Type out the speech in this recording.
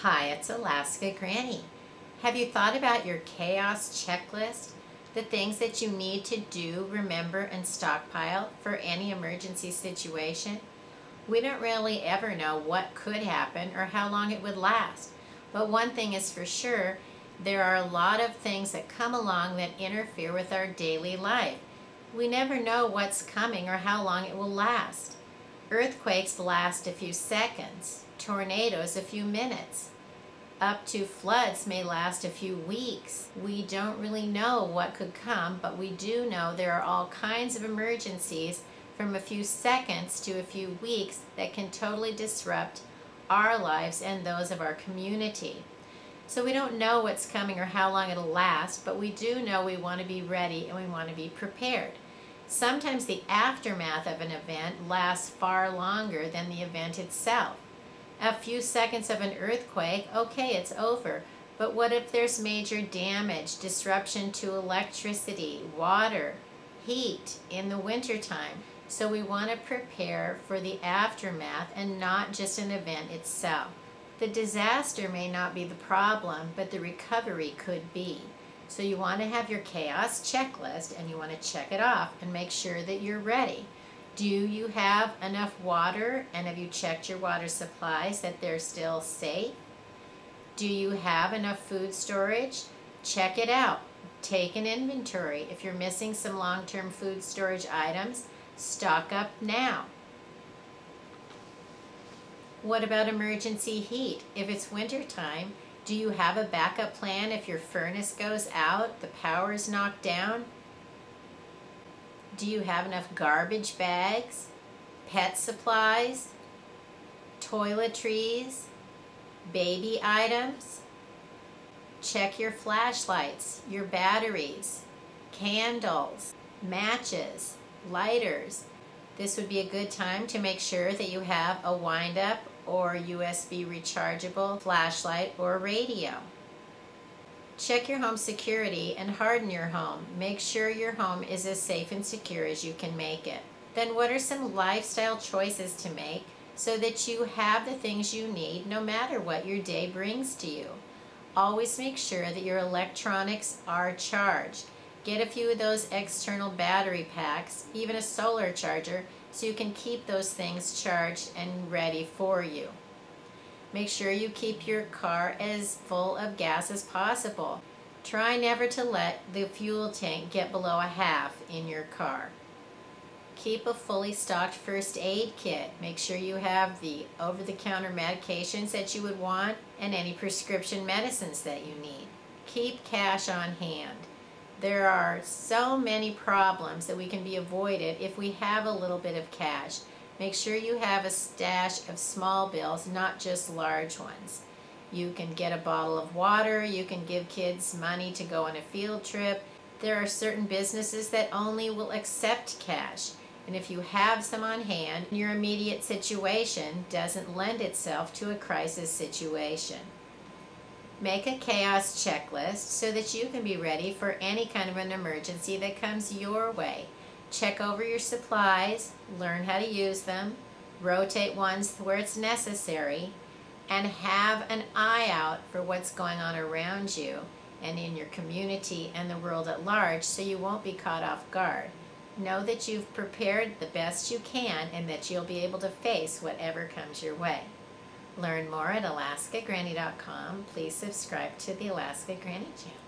Hi, it's Alaska Granny. Have you thought about your chaos checklist? The things that you need to do, remember, and stockpile for any emergency situation? We don't really ever know what could happen or how long it would last. But one thing is for sure, there are a lot of things that come along that interfere with our daily life. We never know what's coming or how long it will last. Earthquakes last a few seconds, tornadoes a few minutes. Up to floods may last a few weeks. We don't really know what could come, but we do know there are all kinds of emergencies from a few seconds to a few weeks that can totally disrupt our lives and those of our community. So we don't know what's coming or how long it'll last, but we do know we want to be ready and we want to be prepared. Sometimes the aftermath of an event lasts far longer than the event itself. A few seconds of an earthquake, okay, it's over. But what if there's major damage, disruption to electricity, water, heat in the wintertime? So we want to prepare for the aftermath and not just an event itself. The disaster may not be the problem, but the recovery could be. So you want to have your chaos checklist and you want to check it off and make sure that you're ready. Do you have enough water, and have you checked your water supplies that they're still safe? Do you have enough food storage? Check it out. Take an inventory. If you're missing some long-term food storage items, stock up now. What about emergency heat? If it's wintertime, do you have a backup plan if your furnace goes out, the power is knocked down? Do you have enough garbage bags, pet supplies, toiletries, baby items? Check your flashlights, your batteries, candles, matches, lighters. This would be a good time to make sure that you have a wind-up or USB rechargeable flashlight or radio. Check your home security and harden your home. Make sure your home is as safe and secure as you can make it. Then what are some lifestyle choices to make so that you have the things you need no matter what your day brings to you? Always make sure that your electronics are charged. Get a few of those external battery packs, even a solar charger, so you can keep those things charged and ready for you. Make sure you keep your car as full of gas as possible. Try never to let the fuel tank get below a half in your car. Keep a fully stocked first aid kit. Make sure you have the over-the-counter medications that you would want and any prescription medicines that you need. Keep cash on hand. There are so many problems that we can be avoided if we have a little bit of cash. Make sure you have a stash of small bills, not just large ones. You can get a bottle of water, you can give kids money to go on a field trip. There are certain businesses that only will accept cash. And if you have some on hand, your immediate situation doesn't lend itself to a crisis situation. Make a chaos checklist so that you can be ready for any kind of an emergency that comes your way. Check over your supplies, learn how to use them, rotate ones where it's necessary, and have an eye out for what's going on around you and in your community and the world at large so you won't be caught off guard. Know that you've prepared the best you can and that you'll be able to face whatever comes your way. Learn more at alaskagranny.com. Please subscribe to the Alaska Granny channel.